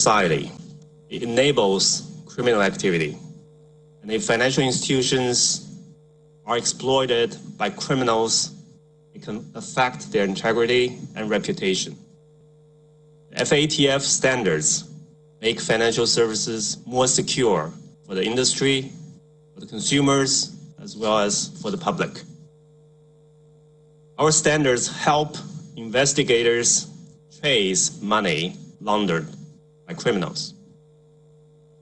society. It enables criminal activity. And if financial institutions are exploited by criminals, it can affect their integrity and reputation. The FATF standards make financial services more secure for the industry, for the consumers, as well as for the public. Our standards help investigators trace money laundered by criminals.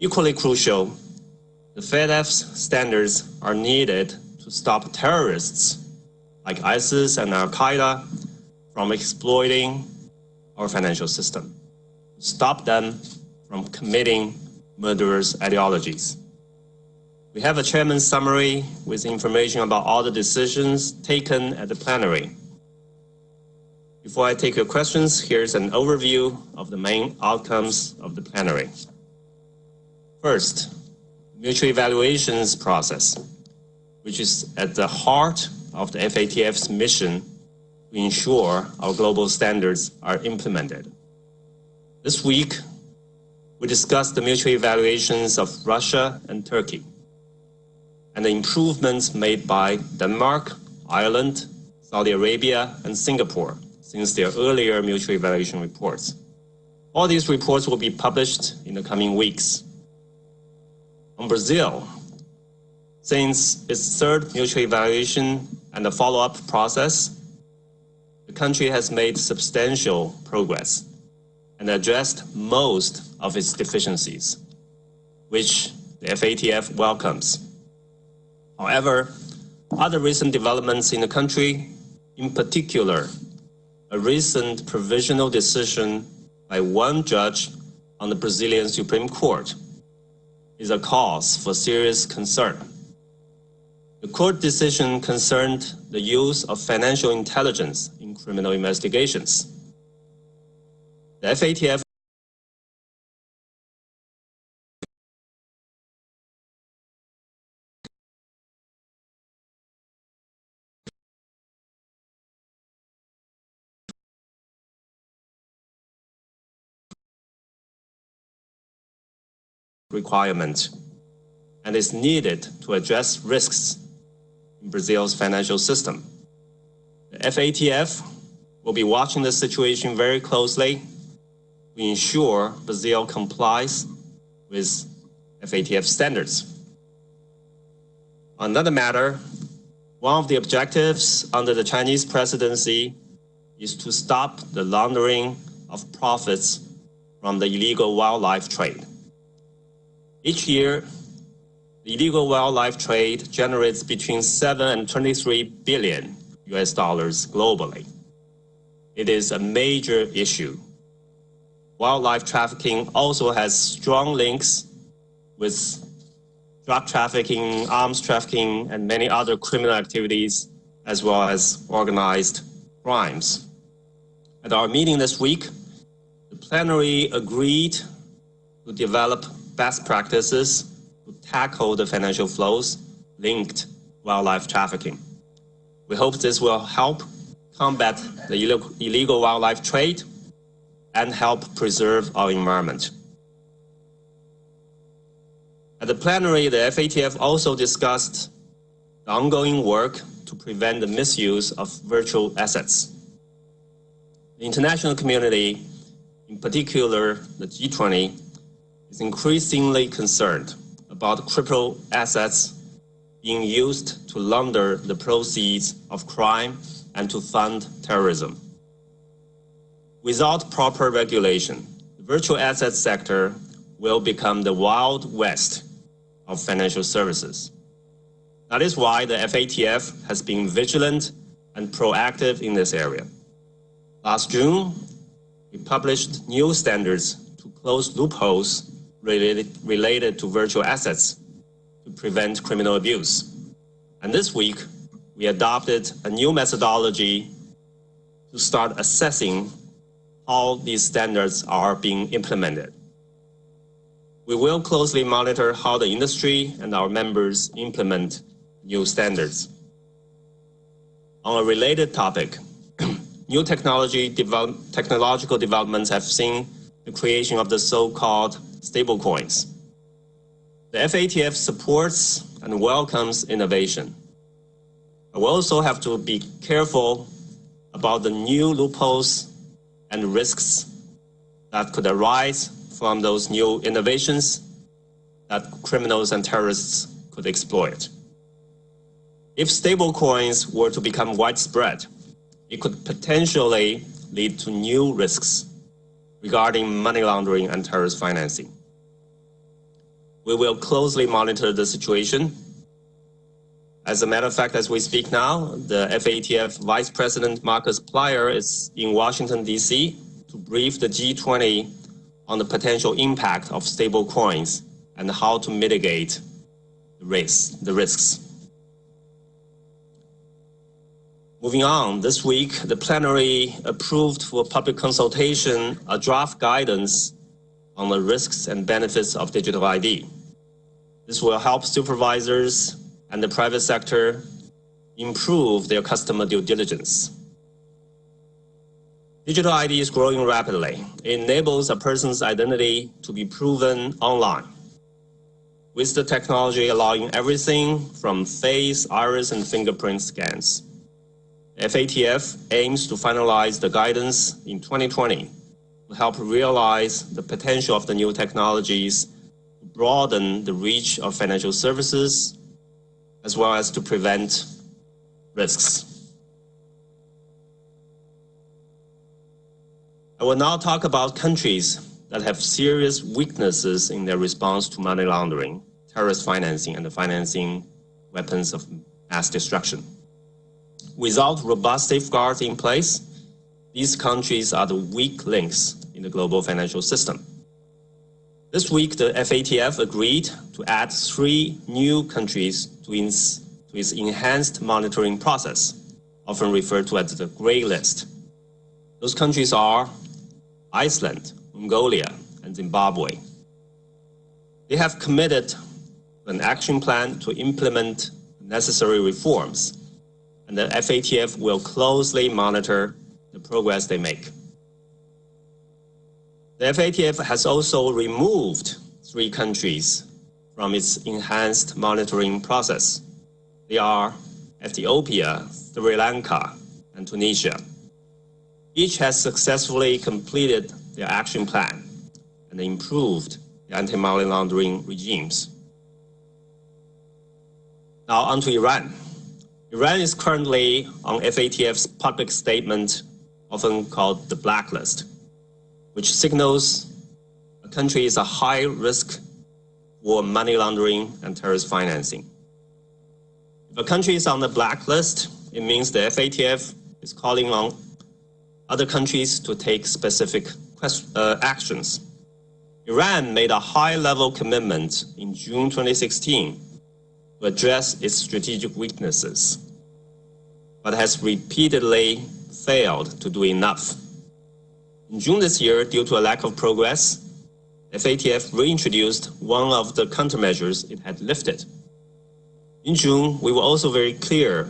Equally crucial, the FATF's standards are needed to stop terrorists like ISIS and Al-Qaeda from exploiting our financial system, stop them from committing murderous ideologies. We have a chairman's summary with information about all the decisions taken at the plenary. Before I take your questions, here's an overview of the main outcomes of the plenary. First, mutual evaluations process, which is at the heart of the FATF's mission to ensure our global standards are implemented. This week, we discussed the mutual evaluations of Russia and Turkey and the improvements made by Denmark, Ireland, Saudi Arabia, and Singapore since their earlier mutual evaluation reports. All these reports will be published in the coming weeks. On Brazil, since its third mutual evaluation and the follow-up process, the country has made substantial progress and addressed most of its deficiencies, which the FATF welcomes. However, other recent developments in the country, in particular, a recent provisional decision by one judge on the Brazilian Supreme Court, is a cause for serious concern. The court decision concerned the use of financial intelligence in criminal investigations. The FATF requirement and is needed to address risks in Brazil's financial system. The FATF will be watching the situation very closely to ensure Brazil complies with FATF standards. On another matter, one of the objectives under the Chinese presidency is to stop the laundering of profits from the illegal wildlife trade. Each year, the illegal wildlife trade generates between 7 and 23 billion US dollars globally. It is a major issue. Wildlife trafficking also has strong links with drug trafficking, arms trafficking, and many other criminal activities, as well as organized crimes. At our meeting this week, the plenary agreed to develop best practices to tackle the financial flows linked to wildlife trafficking. We hope this will help combat the illegal wildlife trade and help preserve our environment. At the plenary, the FATF also discussed the ongoing work to prevent the misuse of virtual assets. The international community, in particular the G20, is increasingly concerned about crypto assets being used to launder the proceeds of crime and to fund terrorism. Without proper regulation, the virtual asset sector will become the Wild West of financial services. That is why the FATF has been vigilant and proactive in this area. Last June, we published new standards to close loopholes related to virtual assets to prevent criminal abuse. And this week, we adopted a new methodology to start assessing how these standards are being implemented. We will closely monitor how the industry and our members implement new standards. On a related topic, new technological developments have seen the creation of the so-called stablecoins. The FATF supports and welcomes innovation. But we also have to be careful about the new loopholes and risks that could arise from those new innovations that criminals and terrorists could exploit. If stablecoins were to become widespread, it could potentially lead to new risks regarding money laundering and terrorist financing. We will closely monitor the situation. As a matter of fact, as we speak now, the FATF Vice President Marcus Plyer is in Washington, D.C. to brief the G20 on the potential impact of stablecoins and how to mitigate the risks. Moving on, this week, the plenary approved for public consultation a draft guidance on the risks and benefits of digital ID. This will help supervisors and the private sector improve their customer due diligence. Digital ID is growing rapidly. It enables a person's identity to be proven online, with the technology allowing everything from face, iris, and fingerprint scans. FATF aims to finalize the guidance in 2020 to help realize the potential of the new technologies, to broaden the reach of financial services, as well as to prevent risks. I will now talk about countries that have serious weaknesses in their response to money laundering, terrorist financing, and the financing weapons of mass destruction. Without robust safeguards in place, these countries are the weak links in the global financial system. This week, the FATF agreed to add 3 new countries to its enhanced monitoring process, often referred to as the Grey List. Those countries are Iceland, Mongolia, and Zimbabwe. They have committed an action plan to implement necessary reforms, and the FATF will closely monitor the progress they make. The FATF has also removed 3 countries from its enhanced monitoring process. They are Ethiopia, Sri Lanka, and Tunisia. Each has successfully completed their action plan and improved the anti-money laundering regimes. Now on to Iran. Iran is currently on FATF's public statement, often called the blacklist, which signals a country is a high risk for money laundering and terrorist financing. If a country is on the blacklist, it means the FATF is calling on other countries to take specific actions. Iran made a high-level commitment in June 2016 to address its strategic weaknesses, but has repeatedly failed to do enough. In June this year, due to a lack of progress, FATF reintroduced one of the countermeasures it had lifted. In June, we were also very clear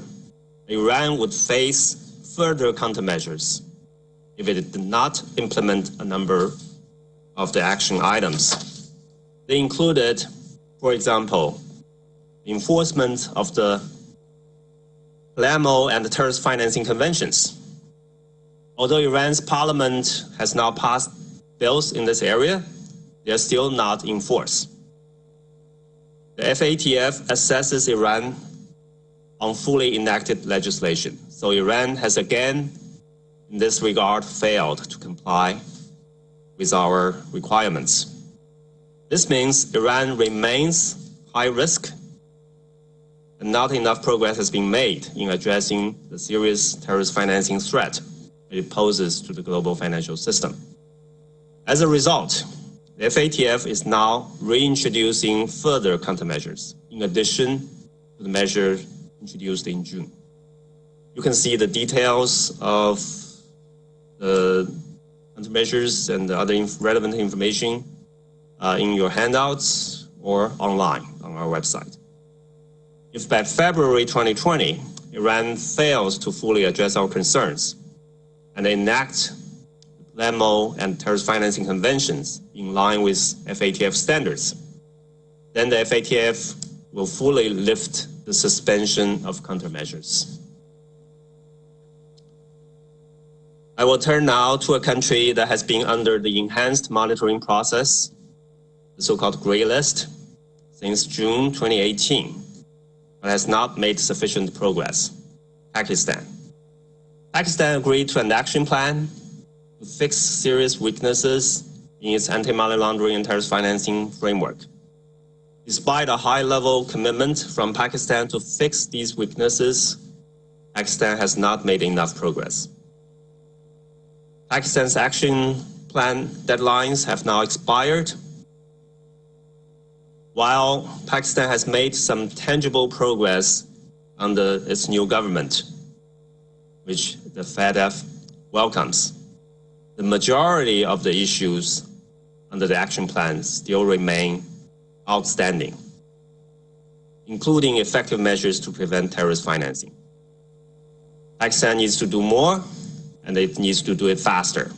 Iran would face further countermeasures if it did not implement a number of the action items. They included, for example, enforcement of the Palermo and the terrorist financing conventions. Although Iran's parliament has now passed bills in this area, they are still not in force. The FATF assesses Iran on fully enacted legislation. So Iran has again, in this regard, failed to comply with our requirements. This means Iran remains high risk, and not enough progress has been made in addressing the serious terrorist financing threat it poses to the global financial system. As a result, the FATF is now reintroducing further countermeasures, in addition to the measure introduced in June. You can see the details of the countermeasures and the other relevant information in your handouts or online on our website. If by February 2020, Iran fails to fully address our concerns and enact the LAMO, and terrorist financing conventions in line with FATF standards, then the FATF will fully lift the suspension of countermeasures. I will turn now to a country that has been under the enhanced monitoring process, the so-called gray list, since June 2018, but has not made sufficient progress: Pakistan. Pakistan agreed to an action plan to fix serious weaknesses in its anti-money laundering and terrorist financing framework. Despite a high-level commitment from Pakistan to fix these weaknesses, Pakistan has not made enough progress. Pakistan's action plan deadlines have now expired. While Pakistan has made some tangible progress under its new government, which the FATF welcomes, the majority of the issues under the action plan still remain outstanding, including effective measures to prevent terrorist financing. Pakistan needs to do more, and it needs to do it faster.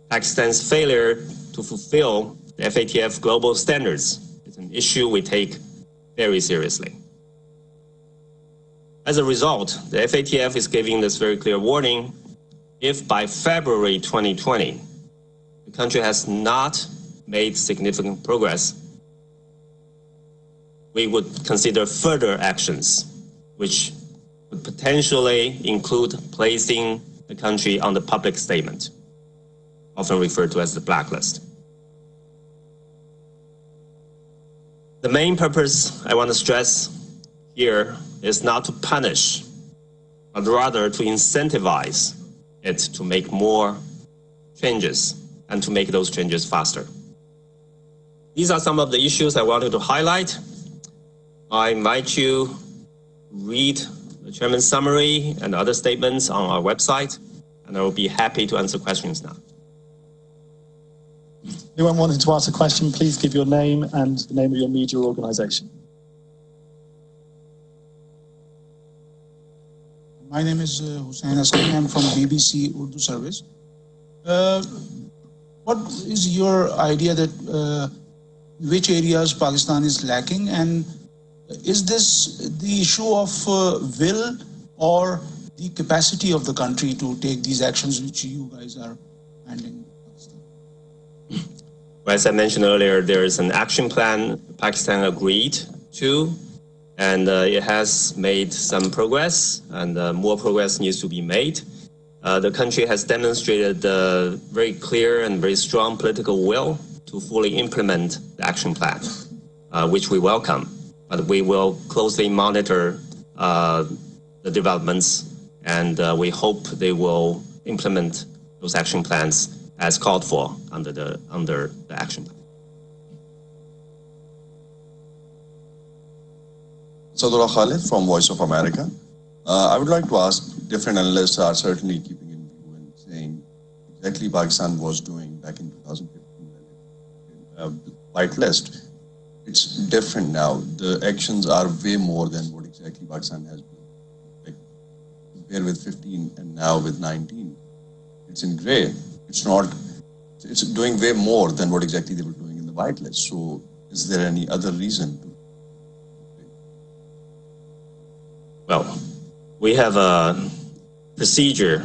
Pakistan's failure to fulfill the FATF global standards is an issue we take very seriously. As a result, the FATF is giving this very clear warning: if by February 2020, the country has not made significant progress, we would consider further actions, which would potentially include placing the country on the public statement, often referred to as the blacklist. The main purpose I want to stress here is not to punish, but rather to incentivize it to make more changes and to make those changes faster. These are some of the issues I wanted to highlight. I invite you to read the chairman's summary and other statements on our website, and I will be happy to answer questions now. Anyone wanting to ask a question, please give your name and the name of your media organization. My name is Hussain Aslam. I'm from BBC Urdu Service. What is your idea that which areas Pakistan is lacking, and is this the issue of will or the capacity of the country to take these actions which you guys are handling? As I mentioned earlier, there is an action plan Pakistan agreed to, and it has made some progress, and more progress needs to be made. The country has demonstrated very clear and very strong political will to fully implement the action plan, which we welcome. But we will closely monitor the developments, and we hope they will implement those action plans as called for under the action plan. Sadullah Khalid from Voice of America. I would like to ask, different analysts are certainly keeping in view and saying exactly Pakistan was doing back in 2015. White list. It's different now. The actions are way more than what exactly Pakistan has been. Like, compare with 15 and now with 19. It's in gray. It's doing way more than what exactly they were doing in the white list. So is there any other reason to? Well, we have a procedure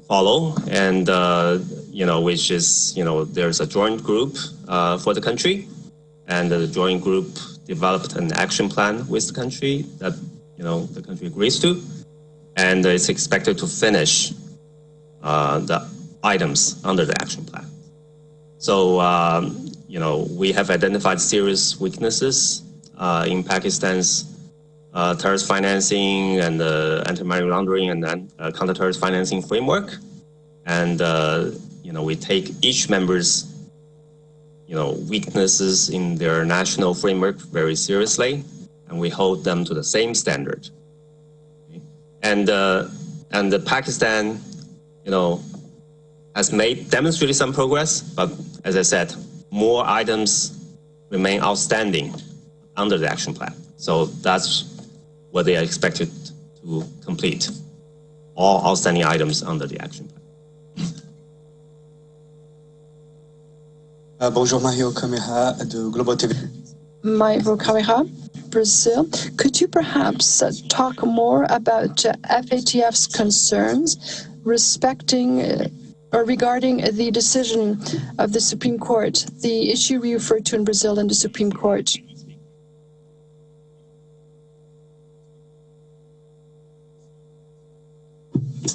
follow, and which is there's a joint group for the country, and the joint group developed an action plan with the country that the country agrees to, and it's expected to finish the items under the action plan. So we have identified serious weaknesses in Pakistan's terrorist financing and anti-money laundering and counter-terrorist financing framework, and we take each member's weaknesses in their national framework very seriously, and we hold them to the same standard. And the Pakistan has demonstrated some progress, but as I said, more items remain outstanding under the action plan. So that's what they are expected to complete. all outstanding items under the action plan. Bonjour, Mario Camera de Globo TV. Mario Camera, Brazil. Could you perhaps talk more about FATF's concerns regarding the decision of the Supreme Court, the issue we referred to in Brazil in the Supreme Court?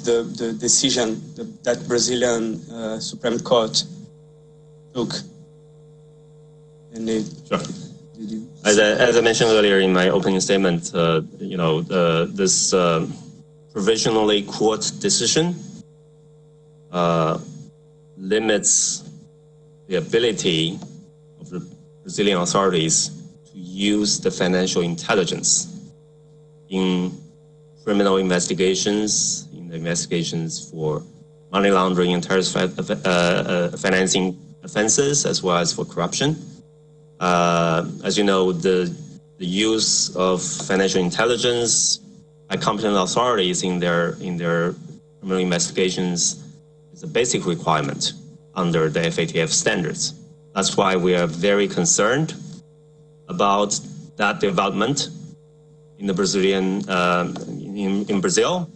The decision that Brazilian Supreme Court took. And sure. As I mentioned earlier in my opening statement, this provisionally court decision limits the ability of the Brazilian authorities to use the financial intelligence in criminal investigations, in the investigations for money laundering and terrorist financing offenses, as well as for corruption. As you know, the use of financial intelligence by competent authorities in their criminal investigations is a basic requirement under the FATF standards. That's why we are very concerned about that development in the Brazilian in Brazil.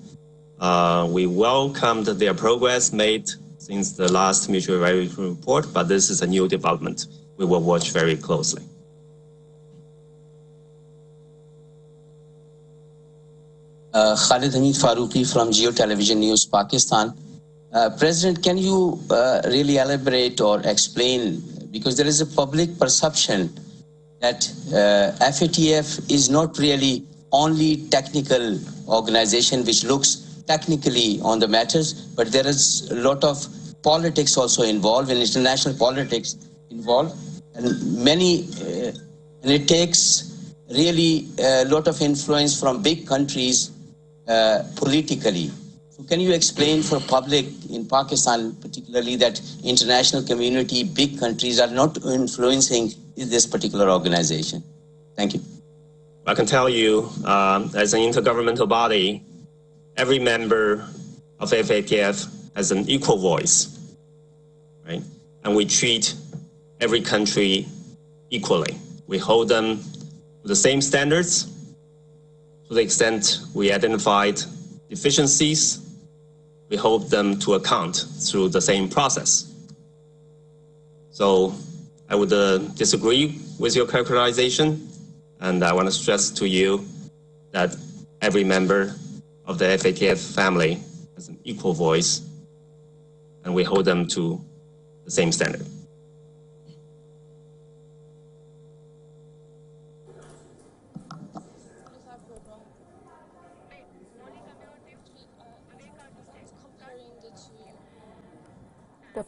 We welcomed their progress made since the last mutual evaluation report, but this is a new development we will watch very closely. Khalid Hamid Farooqi from Geo Television News, Pakistan. President, can you really elaborate or explain, because there is a public perception that FATF is not really only technical organization which looks technically on the matters, but there is a lot of politics also involved, and international politics involved, and it takes really a lot of influence from big countries politically. So can you explain for public in Pakistan particularly that international community, big countries are not influencing this particular organization? Thank you. I can tell you, as an intergovernmental body, every member of FATF has an equal voice, right? And we treat every country equally. We hold them to the same standards. To the extent we identified deficiencies, we hold them to account through the same process. So I would disagree with your characterization, and I want to stress to you that every member of the FATF family has an equal voice, and we hold them to the same standard. The